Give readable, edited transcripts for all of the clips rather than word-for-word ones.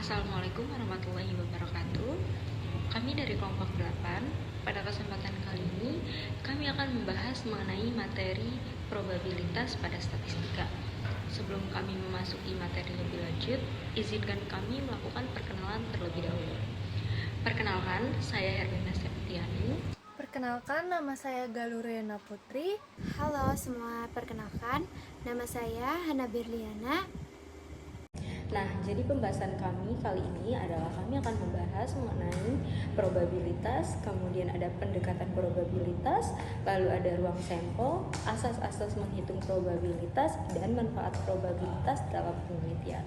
Assalamualaikum warahmatullahi wabarakatuh. Kami dari kelompok 8. Pada kesempatan kali ini, kami akan membahas mengenai materi probabilitas pada statistika. Sebelum kami memasuki materi lebih lanjut, izinkan kami melakukan perkenalan terlebih dahulu. Perkenalkan, saya Herlina Septiani. Perkenalkan, nama saya Galuriana Putri. Halo semua, perkenalkan nama saya Hana Berliana. Nah, jadi pembahasan kami kali ini adalah kami akan membahas mengenai probabilitas, kemudian ada pendekatan probabilitas, lalu ada ruang sampel, asas-asas menghitung probabilitas, dan manfaat probabilitas dalam penelitian.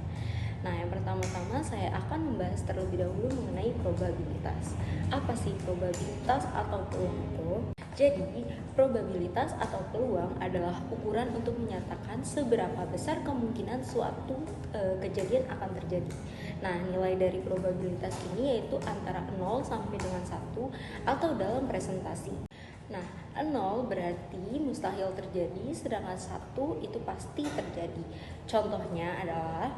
Nah, yang pertama-tama saya akan membahas terlebih dahulu mengenai probabilitas. Apa sih probabilitas atau peluang itu? Jadi, probabilitas atau peluang adalah ukuran untuk menyatakan seberapa besar kemungkinan suatu kejadian akan terjadi. Nah, nilai dari probabilitas ini yaitu antara 0 sampai dengan 1 atau dalam presentasi. Nah, 0 berarti mustahil terjadi, sedangkan 1 itu pasti terjadi. Contohnya adalah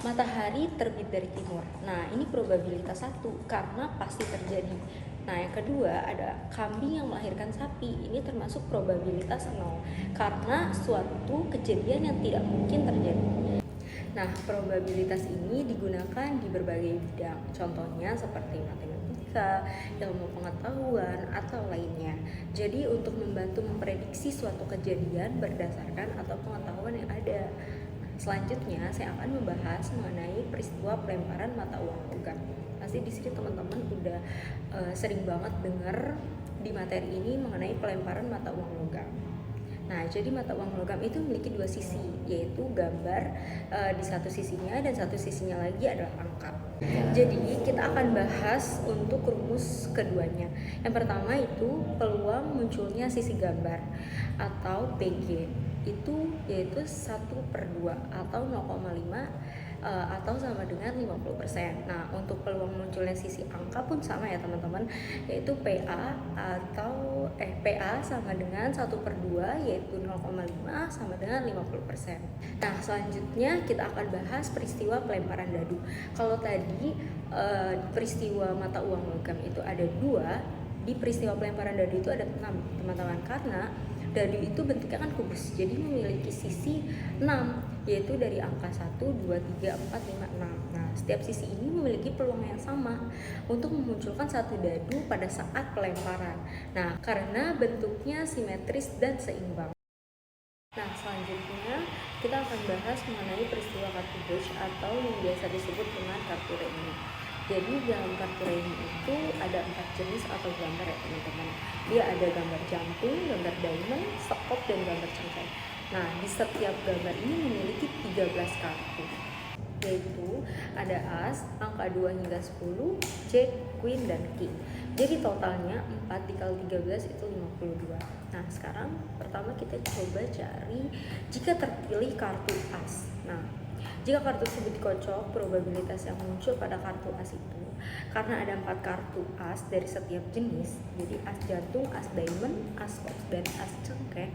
matahari terbit dari timur. Nah, ini probabilitas 1 karena pasti terjadi. Nah, yang kedua ada kambing yang melahirkan sapi. Ini termasuk probabilitas 0 karena suatu kejadian yang tidak mungkin terjadi. Nah, probabilitas ini digunakan di berbagai bidang. Contohnya seperti matematika, ilmu pengetahuan, atau lainnya. Jadi, untuk membantu memprediksi suatu kejadian berdasarkan atau pengetahuan yang ada. Selanjutnya, saya akan membahas mengenai peristiwa pelemparan mata uang logam. Pasti di sini teman-teman udah sering banget dengar di materi ini mengenai pelemparan mata uang logam. Nah, jadi mata uang logam itu memiliki dua sisi, yaitu gambar di satu sisinya dan satu sisinya lagi adalah angka. Jadi kita akan bahas untuk rumus keduanya. Yang pertama itu peluang munculnya sisi gambar atau PG. Itu yaitu 1/2 atau 0,5 atau sama dengan 50%. Nah, untuk peluang munculnya sisi angka pun sama ya teman-teman, yaitu PA sama dengan 1/2 yaitu 0,5 sama dengan 50%. Nah, selanjutnya kita akan bahas peristiwa pelemparan dadu. Kalau tadi peristiwa mata uang logam itu ada 2, di peristiwa pelemparan dadu itu ada 6 teman-teman, karena dadu itu bentuknya kan kubus, jadi memiliki sisi 6, yaitu dari angka 1, 2, 3, 4, 5, 6. Nah, setiap sisi ini memiliki peluang yang sama untuk memunculkan satu dadu pada saat pelemparan. Nah, karena bentuknya simetris dan seimbang. Nah, selanjutnya kita akan bahas mengenai peristiwa kartu Bush atau yang biasa disebut dengan kartu Remi. Jadi dalam kartu Remi itu ada 4 jenis atau gambar ya teman-teman. Dia ada gambar jantung, gambar diamond, sekop, dan gambar cengkeh. Nah, di setiap gambar ini memiliki 13 kartu, yaitu ada as, angka 2 hingga 10, jack, queen, dan king. Jadi totalnya 4 dikali 13 itu 52. Nah, sekarang pertama kita coba cari jika terpilih kartu as. Nah, jika kartu tersebut dikocok, probabilitas yang muncul pada kartu as itu, karena ada 4 kartu as dari setiap jenis, jadi as jantung, as diamond, as box, dan as cengkeh.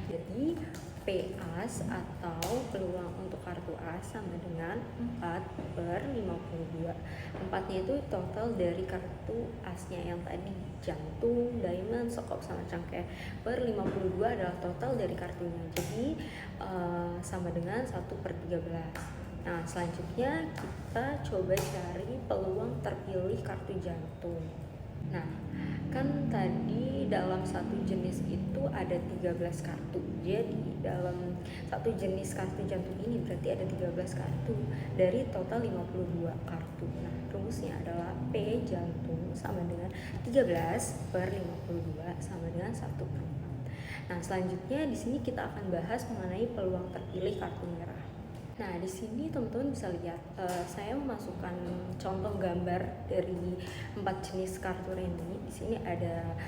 Jadi P as atau peluang untuk kartu as sama dengan 4/52. 4-nya itu total dari kartu asnya yang tadi, jantung, diamond, sekop, sama cengkeh, per 52 adalah total dari kartunya. Jadi sama dengan 1/13. Nah, selanjutnya kita coba cari peluang terpilih kartu jantung. Nah, kan tadi dalam satu jenis itu ada 13 kartu. Jadi dalam satu jenis kartu jantung ini berarti ada 13 kartu dari total 52 kartu. Nah, rumusnya adalah P jantung sama dengan 13/52 sama dengan 1/4. Nah, selanjutnya di sini kita akan bahas mengenai peluang terpilih kartu merah. Nah, di sini teman-teman bisa lihat saya memasukkan contoh gambar dari 4 jenis kartu ini. Di sini ada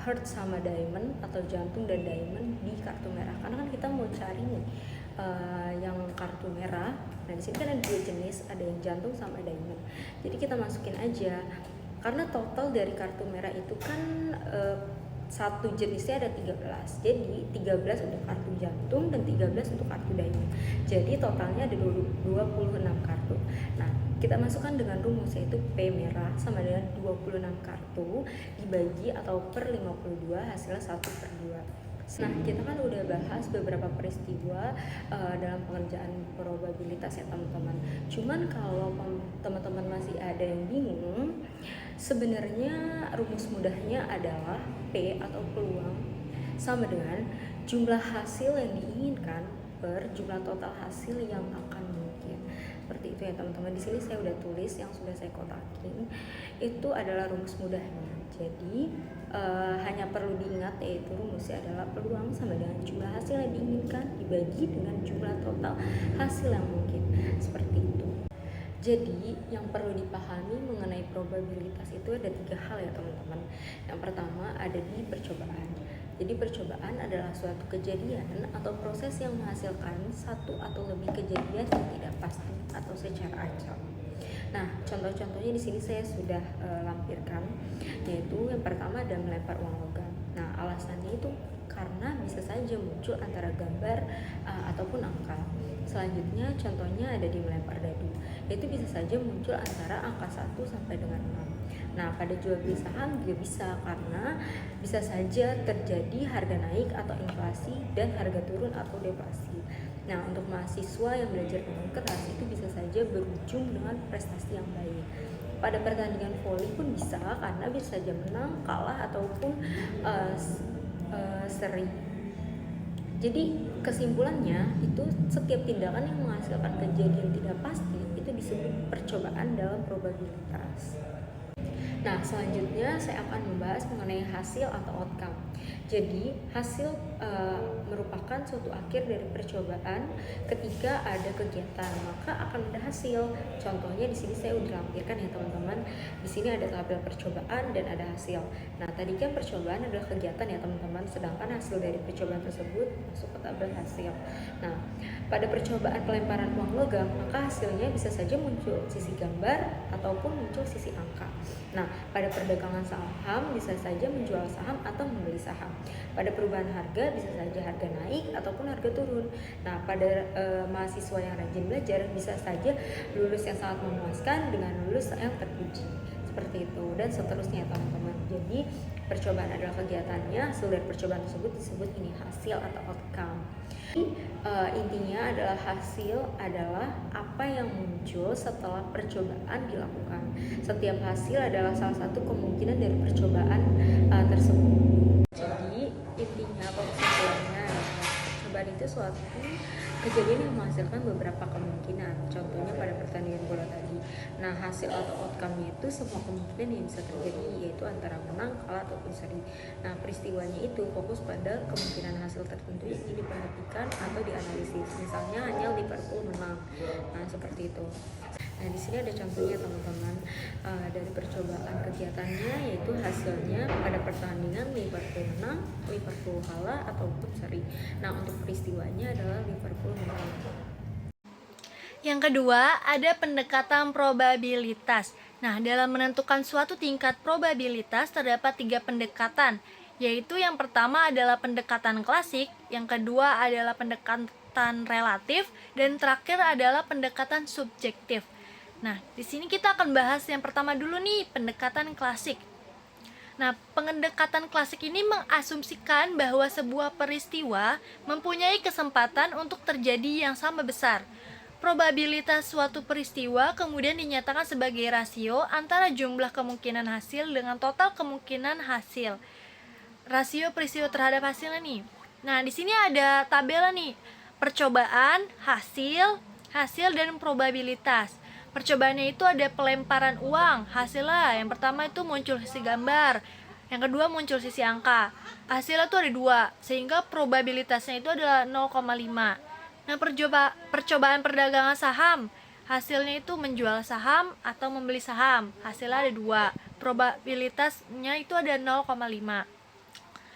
heart sama diamond atau jantung dan diamond di kartu merah. Karena kan kita mau cari nih yang kartu merah. Nah, di sini kan ada 2 jenis, ada yang jantung sama diamond. Jadi kita masukin aja. Karena total dari kartu merah itu kan satu jenisnya ada 13, jadi 13 untuk kartu jantung dan 13 untuk kartu diamond. Jadi totalnya ada 26 kartu. Nah, kita masukkan dengan rumus, yaitu P merah sama dengan 26 kartu dibagi atau per 52 hasilnya 1/2. Nah, kita kan udah bahas beberapa peristiwa dalam pengerjaan probabilitas ya teman-teman. Cuman kalau teman-teman masih ada yang bingung, sebenarnya rumus mudahnya adalah P atau peluang sama dengan jumlah hasil yang diinginkan per jumlah total hasil yang akan mungkin. Seperti itu ya teman-teman. Di sini saya udah tulis yang sudah saya kotakin. Itu adalah rumus mudahnya. Jadi hanya perlu diingat, yaitu rumusnya adalah peluang sama dengan jumlah hasil yang diinginkan dibagi dengan jumlah total hasil yang mungkin. Seperti itu. Jadi yang perlu dipahami mengenai probabilitas itu ada 3 hal ya teman-teman. Yang pertama ada di percobaan. Jadi percobaan adalah suatu kejadian atau proses yang menghasilkan satu atau lebih kejadian yang tidak pasti atau secara acak. Nah, contoh-contohnya di sini saya sudah lampirkan, yaitu yang pertama ada melempar uang logam. Nah, alasannya itu karena bisa saja muncul antara gambar ataupun angka. Selanjutnya contohnya ada di melempar dadu, yaitu bisa saja muncul antara angka 1 sampai dengan 6. Nah, pada jual beli saham juga bisa, karena bisa saja terjadi harga naik atau inflasi dan harga turun atau deflasi. Nah, untuk mahasiswa yang belajar dengan keras itu bisa saja berujung dengan prestasi yang baik. Pada pertandingan voli pun bisa, karena bisa saja menang, kalah, ataupun seri. Jadi kesimpulannya itu setiap tindakan yang menghasilkan kejadian tidak pasti itu disebut percobaan dalam probabilitas. Nah, selanjutnya saya akan membahas mengenai hasil atau outcome. Jadi, hasil merupakan suatu akhir dari percobaan. Ketika ada kegiatan, maka akan ada hasil. Contohnya di sini saya udah lampirkan ya teman-teman. Di sini ada tabel percobaan dan ada hasil. Nah, tadi kan percobaan adalah kegiatan ya teman-teman, sedangkan hasil dari percobaan tersebut masuk ke tabel hasil. Nah, pada percobaan pelemparan uang logam, maka hasilnya bisa saja muncul sisi gambar ataupun muncul sisi angka. Nah, pada perdagangan saham bisa saja menjual saham atau membeli saham. Pada perubahan harga bisa saja harga naik ataupun harga turun. Nah, pada mahasiswa yang rajin belajar bisa saja lulus yang sangat memuaskan dengan lulus yang terpuji. Seperti itu dan seterusnya teman-teman. Jadi percobaan adalah kegiatannya, hasil dari percobaan tersebut disebut ini hasil atau outcome. Intinya adalah hasil adalah apa yang muncul setelah percobaan dilakukan. Setiap hasil adalah salah satu kemungkinan dari percobaan tersebut. Jadi intinya atau kesimpulannya, percobaan itu suatu kejadian yang menghasilkan beberapa kemungkinan. Contohnya pada pertandingan bola tadi. Nah, hasil atau outcome-nya itu semua kemungkinan yang bisa terjadi, yaitu antara menang, kalah, ataupun seri. Nah, peristiwanya itu fokus pada kemungkinan hasil tertentu yang ingin diperhatikan atau dianalisis. Misalnya hanya Liverpool menang. Nah, seperti itu. Nah, di sini ada contohnya teman-teman dari percobaan kegiatannya, yaitu hasilnya pada pertandingan Liverpool menang, Liverpool kalah, ataupun seri. Nah, untuk peristiwanya adalah Liverpool menang. Yang kedua, ada pendekatan probabilitas. Nah, dalam menentukan suatu tingkat probabilitas terdapat 3 pendekatan, yaitu yang pertama adalah pendekatan klasik, yang kedua adalah pendekatan relatif, dan terakhir adalah pendekatan subjektif. Nah, di sini kita akan bahas yang pertama dulu nih, pendekatan klasik. Nah, pendekatan klasik ini mengasumsikan bahwa sebuah peristiwa mempunyai kesempatan untuk terjadi yang sama besar. Probabilitas suatu peristiwa kemudian dinyatakan sebagai rasio antara jumlah kemungkinan hasil dengan total kemungkinan hasil. Rasio peristiwa terhadap hasilnya nih. Nah, di sini ada tabel nih. Percobaan, hasil, dan probabilitas. Percobaannya itu ada pelemparan uang, hasilnya yang pertama itu muncul sisi gambar, yang kedua muncul sisi angka. Hasilnya itu ada 2, sehingga probabilitasnya itu adalah 0,5. Nah, percobaan perdagangan saham, hasilnya itu menjual saham atau membeli saham, hasilnya ada 2, probabilitasnya itu ada 0,5.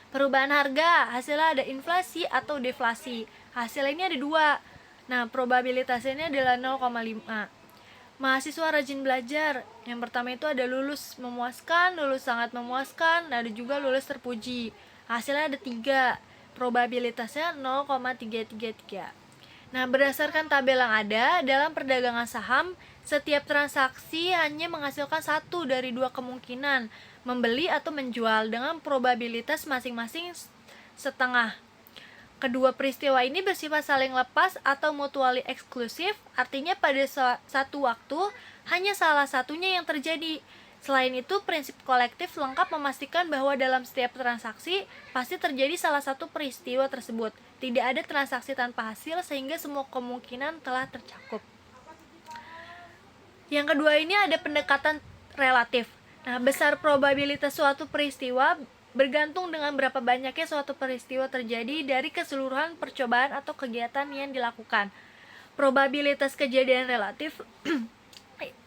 Perubahan harga, hasilnya ada inflasi atau deflasi, hasilnya ini ada 2. Nah, probabilitasnya ini adalah 0,5. Mahasiswa rajin belajar, yang pertama itu ada lulus memuaskan, lulus sangat memuaskan, ada juga lulus terpuji, hasilnya ada 3, probabilitasnya 0,333. Nah, berdasarkan tabel yang ada dalam perdagangan saham, Setiap transaksi hanya menghasilkan satu dari dua kemungkinan, membeli atau menjual dengan probabilitas masing-masing setengah. Kedua peristiwa ini bersifat saling lepas atau mutually eksklusif, artinya pada satu waktu hanya salah satunya yang terjadi. Selain itu, prinsip kolektif lengkap memastikan bahwa dalam setiap transaksi pasti terjadi salah satu peristiwa tersebut. Tidak ada transaksi tanpa hasil sehingga semua kemungkinan telah tercakup. Yang kedua ini ada pendekatan relatif. Nah, besar probabilitas suatu peristiwa bergantung dengan berapa banyaknya suatu peristiwa terjadi dari keseluruhan percobaan atau kegiatan yang dilakukan. Probabilitas kejadian relatif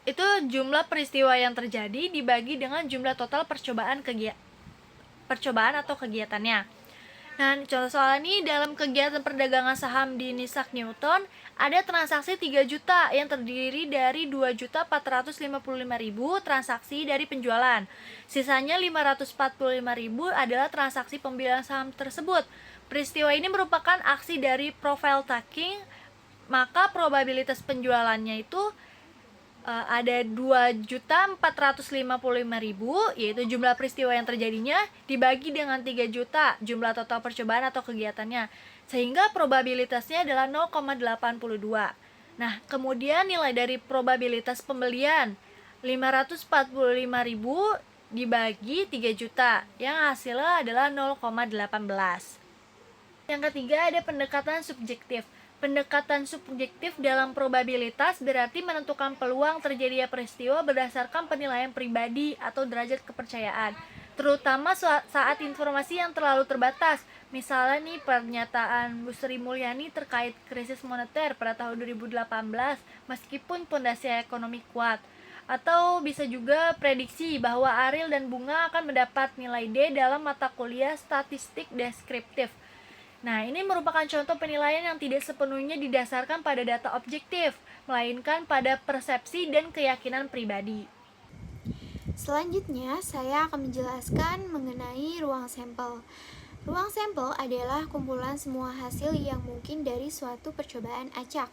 itu jumlah peristiwa yang terjadi dibagi dengan jumlah total percobaan atau kegiatannya. Nah, contoh soal ini dalam kegiatan perdagangan saham di Isaac Newton ada transaksi 3 juta yang terdiri dari 2.455.000 transaksi dari penjualan. Sisanya 545.000 adalah transaksi pembelian saham tersebut. Peristiwa ini merupakan aksi dari profile taking, maka probabilitas penjualannya itu ada 2.455.000, yaitu jumlah peristiwa yang terjadinya, dibagi dengan 3 juta jumlah total percobaan atau kegiatannya, sehingga probabilitasnya adalah 0,82. Nah, kemudian nilai dari probabilitas pembelian 545.000 dibagi 3 juta, yang hasilnya adalah 0,18. Yang ketiga ada pendekatan subjektif. Pendekatan subjektif dalam probabilitas berarti menentukan peluang terjadinya peristiwa berdasarkan penilaian pribadi atau derajat kepercayaan, terutama saat informasi yang terlalu terbatas. Misalnya nih pernyataan Bu Sri Mulyani terkait krisis moneter pada tahun 2018 meskipun pondasi ekonomi kuat. Atau bisa juga prediksi bahwa Ariel dan Bunga akan mendapat nilai D dalam mata kuliah statistik deskriptif. Nah, ini merupakan contoh penilaian yang tidak sepenuhnya didasarkan pada data objektif, melainkan pada persepsi dan keyakinan pribadi. Selanjutnya, saya akan menjelaskan mengenai ruang sampel. Ruang sampel adalah kumpulan semua hasil yang mungkin dari suatu percobaan acak.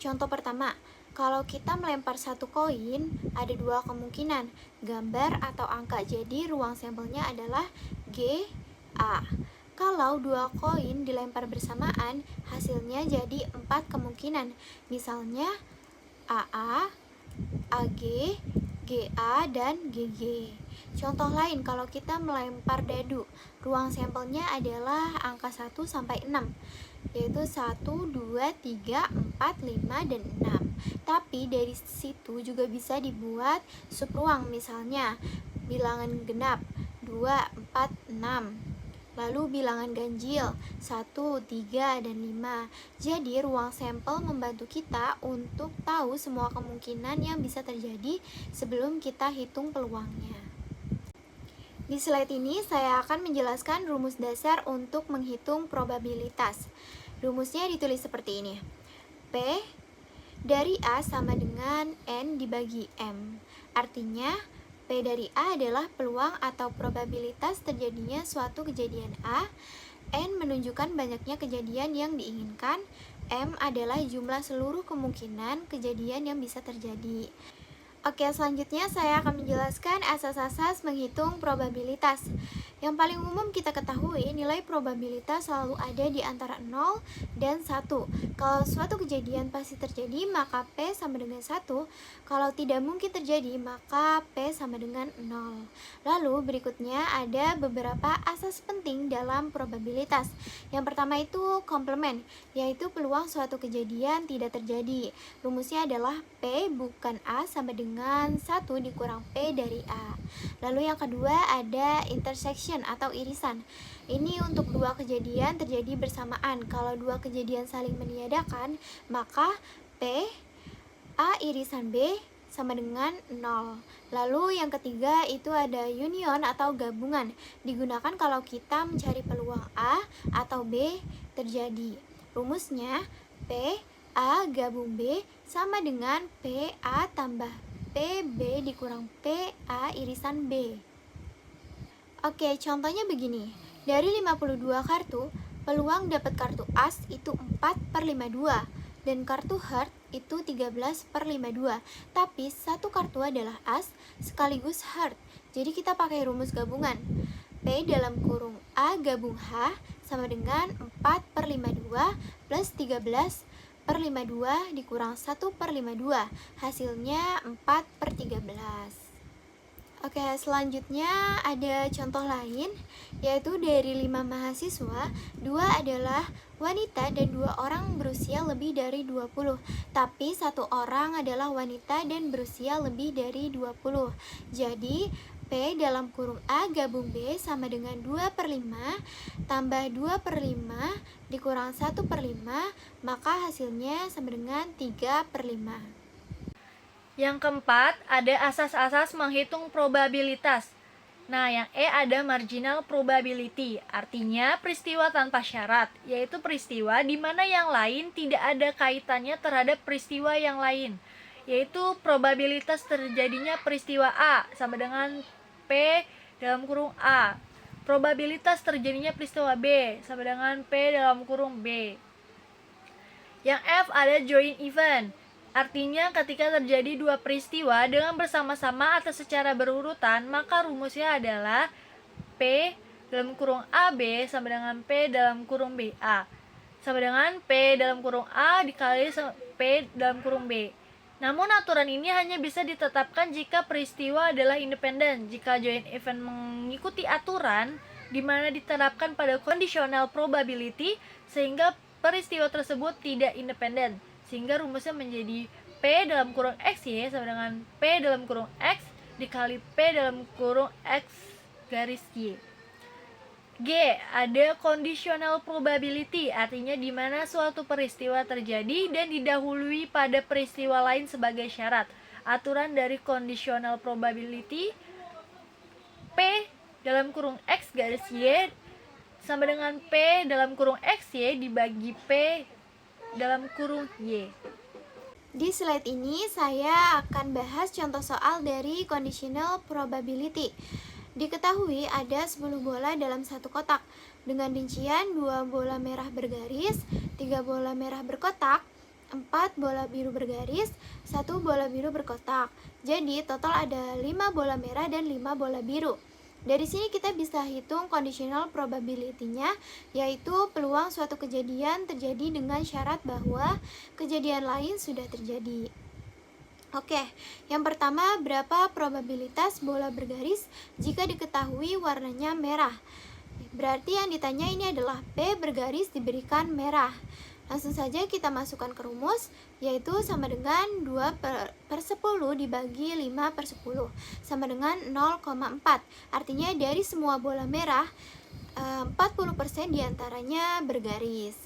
Contoh pertama, kalau kita melempar satu koin, ada dua kemungkinan, gambar atau angka. Jadi, ruang sampelnya adalah G, A. Kalau dua koin dilempar bersamaan, hasilnya jadi 4 kemungkinan. Misalnya AA, AG, GA, dan GG. Contoh lain, kalau kita melempar dadu, ruang sampelnya adalah angka 1 sampai 6, yaitu 1, 2, 3, 4, 5, dan 6. Tapi dari situ juga bisa dibuat subruang, misalnya bilangan genap 2, 4, 6. Lalu bilangan ganjil 1, 3, dan 5. Jadi ruang sampel membantu kita untuk tahu semua kemungkinan yang bisa terjadi sebelum kita hitung peluangnya. Di slide ini saya akan menjelaskan rumus dasar untuk menghitung probabilitas. Rumusnya ditulis seperti ini. P dari A sama dengan N dibagi M. Artinya P dari A adalah peluang atau probabilitas terjadinya suatu kejadian A, N menunjukkan banyaknya kejadian yang diinginkan, M adalah jumlah seluruh kemungkinan kejadian yang bisa terjadi. Oke, selanjutnya saya akan menjelaskan asas-asas menghitung probabilitas. Yang paling umum kita ketahui, nilai probabilitas selalu ada di antara 0 dan 1. Kalau suatu kejadian pasti terjadi, maka P sama dengan 1. Kalau tidak mungkin terjadi, maka P sama dengan 0. Lalu berikutnya ada beberapa asas penting dalam probabilitas. Yang pertama itu komplement, yaitu peluang suatu kejadian tidak terjadi. Rumusnya adalah P bukan A sama dengan 1 dikurang P dari A. Lalu yang kedua ada intersection atau irisan. Ini untuk dua kejadian terjadi bersamaan. Kalau dua kejadian saling meniadakan, maka P A irisan B sama dengan 0. Lalu yang ketiga itu ada union atau gabungan. Digunakan kalau kita mencari peluang A atau B terjadi. Rumusnya P A gabung B sama dengan P A tambah PB dikurang PA irisan B. Oke, contohnya begini. Dari 52 kartu, peluang dapat kartu as itu 4/52 dan kartu heart itu 13/52. Tapi satu kartu adalah as sekaligus heart. Jadi kita pakai rumus gabungan. P dalam kurung A gabung H sama dengan 4/52 plus 13/52 dikurang 1/52. Hasilnya 4/13. Oke, selanjutnya ada contoh lain, yaitu dari 5 mahasiswa, 2 adalah wanita dan 2 orang berusia lebih dari 20. Tapi 1 orang adalah wanita dan berusia lebih dari 20. Jadi, P dalam kurung A gabung B sama dengan 2/5 tambah 2/5 dikurang 1/5, maka hasilnya sama dengan 3/5. Yang keempat, ada asas-asas menghitung probabilitas. Nah, yang E ada marginal probability, artinya peristiwa tanpa syarat, yaitu peristiwa di mana yang lain tidak ada kaitannya terhadap peristiwa yang lain, yaitu probabilitas terjadinya peristiwa A sama dengan P dalam kurung A. Probabilitas terjadinya peristiwa B sama dengan P dalam kurung B. Yang F ada joint event. Artinya ketika terjadi 2 peristiwa dengan bersama-sama atau secara berurutan, maka rumusnya adalah P dalam kurung AB sama dengan P dalam kurung BA sama dengan P dalam kurung A dikali P dalam kurung B. Namun aturan ini hanya bisa ditetapkan jika peristiwa adalah independen. Jika joint event mengikuti aturan di mana diterapkan pada conditional probability sehingga peristiwa tersebut tidak independen, sehingga rumusnya menjadi P dalam kurung XY sama dengan P dalam kurung X dikali P dalam kurung X garis Y. G ada conditional probability, artinya di mana suatu peristiwa terjadi dan didahului pada peristiwa lain sebagai syarat. Aturan dari conditional probability, P dalam kurung X garis Y sama dengan P dalam kurung XY dibagi P dalam kurung Y. Di slide ini saya akan bahas contoh soal dari conditional probability. Diketahui ada 10 bola dalam satu kotak dengan rincian 2 bola merah bergaris, 3 bola merah berkotak, 4 bola biru bergaris, 1 bola biru berkotak. Jadi total ada 5 bola merah dan 5 bola biru. Dari sini kita bisa hitung conditional probability-nya, yaitu peluang suatu kejadian terjadi dengan syarat bahwa kejadian lain sudah terjadi. Oke, yang pertama, berapa probabilitas bola bergaris jika diketahui warnanya merah? Berarti yang ditanya ini adalah P bergaris diberikan merah. Langsung saja kita masukkan ke rumus, yaitu sama dengan 2/10 dibagi 5/10 sama dengan 0,4. Artinya dari semua bola merah, 40% diantaranya bergaris.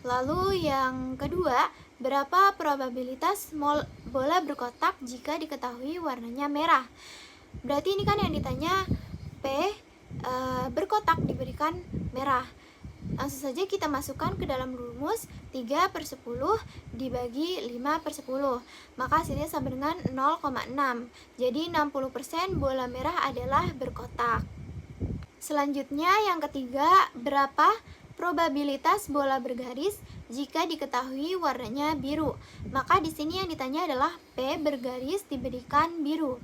Lalu yang kedua, berapa probabilitas bola berkotak jika diketahui warnanya merah? Berarti ini kan yang ditanya P berkotak diberikan merah. Langsung saja kita masukkan ke dalam rumus 3/10 dibagi 5/10, maka hasilnya sama dengan 0,6. Jadi 60% bola merah adalah berkotak. Selanjutnya yang ketiga, berapa probabilitas bola bergaris jika diketahui warnanya biru? Maka di sini yang ditanya adalah P bergaris diberikan biru.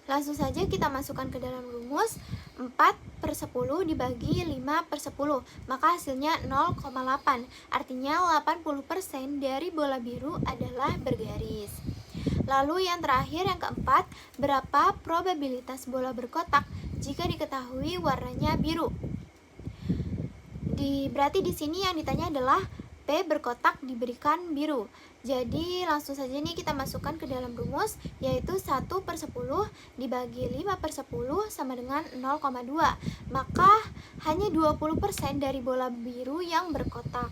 Langsung saja kita masukkan ke dalam rumus 4/10 dibagi 5/10, maka hasilnya 0,8. Artinya 80% dari bola biru adalah bergaris. Lalu yang terakhir, yang keempat, berapa probabilitas bola berkotak jika diketahui warnanya biru? Berarti di sini yang ditanya adalah P berkotak diberikan biru. Jadi langsung saja nih kita masukkan ke dalam rumus, yaitu 1/10 dibagi 5/10 sama dengan 0,2. Maka hanya 20% dari bola biru yang berkotak.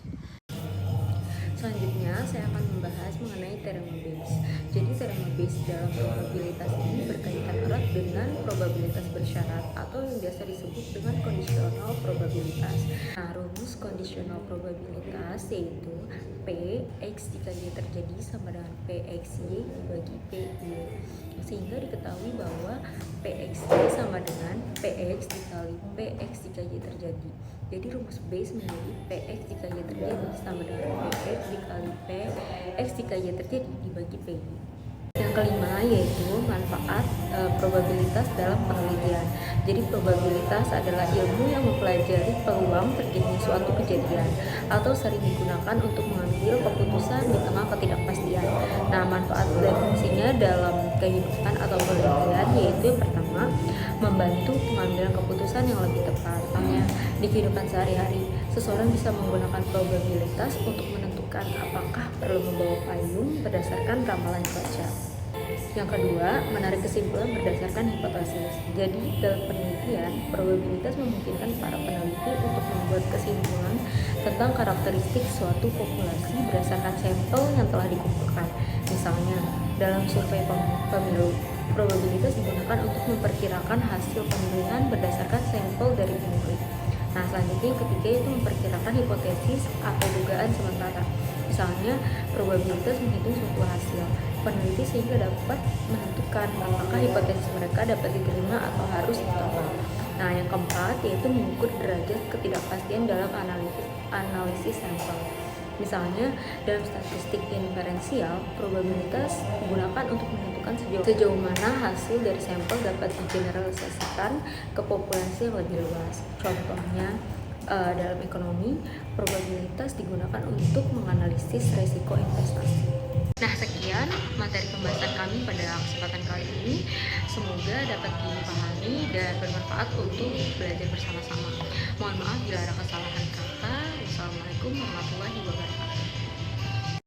Selanjutnya saya akan membahas mengenai teorema Bayes. Jadi teorema Bayes dalam probabilitas ini berkaitan erat dengan probabilitas bersyarat atau yang biasa disebut dengan conditional probabilitas. Nah, rumus conditional probabilitas yaitu P X jika dia terjadi sama dengan P X Y dibagi P Y. sehingga diketahui bahwa PXY sama dengan PX dikali PX jika Y terjadi. Jadi rumus base menjadi PX jika Y terjadi sama dengan PX dikali PX jika Y terjadi dibagi PY. Yang kelima yaitu manfaat probabilitas dalam penelitian. Jadi probabilitas adalah ilmu yang mempelajari peluang terjadinya suatu kejadian atau sering digunakan untuk mengambil keputusan di tengah ketidakpastian. Nah, manfaat dan fungsinya dalam kehidupan atau penelitian yaitu yang pertama, membantu pengambilan keputusan yang lebih tepat. Misalnya di kehidupan sehari-hari, seseorang bisa menggunakan probabilitas untuk menentukan apakah perlu membawa payung berdasarkan ramalan cuaca. Yang kedua, menarik kesimpulan berdasarkan hipotesis. Jadi, dalam penelitian, probabilitas memungkinkan para peneliti untuk membuat kesimpulan tentang karakteristik suatu populasi berdasarkan sampel yang telah dikumpulkan. Misalnya, dalam survei pemilu, probabilitas digunakan untuk memperkirakan hasil pemilihan berdasarkan sampel dari pemilih. Nah, selanjutnya yang ketiga itu memperkirakan hipotesis atau dugaan sementara. Misalnya, probabilitas menghitung suatu hasil peneliti sehingga dapat menentukan apakah hipotesis mereka dapat diterima atau harus ditolak. Nah, yang keempat yaitu mengukur derajat ketidakpastian dalam analisis sampel. Misalnya, dalam statistik inferensial, probabilitas digunakan untuk menentukan sejauh mana hasil dari sampel dapat digeneralisasikan ke populasi yang lebih luas. Contohnya, dalam ekonomi, probabilitas digunakan untuk menganalisis risiko investasi. Nah, sekian materi pembahasan kami pada kesempatan kali ini. Semoga dapat dipahami dan bermanfaat untuk belajar bersama-sama. Mohon maaf bila ada kesalahan kata. Wassalamualaikum warahmatullahi wabarakatuh.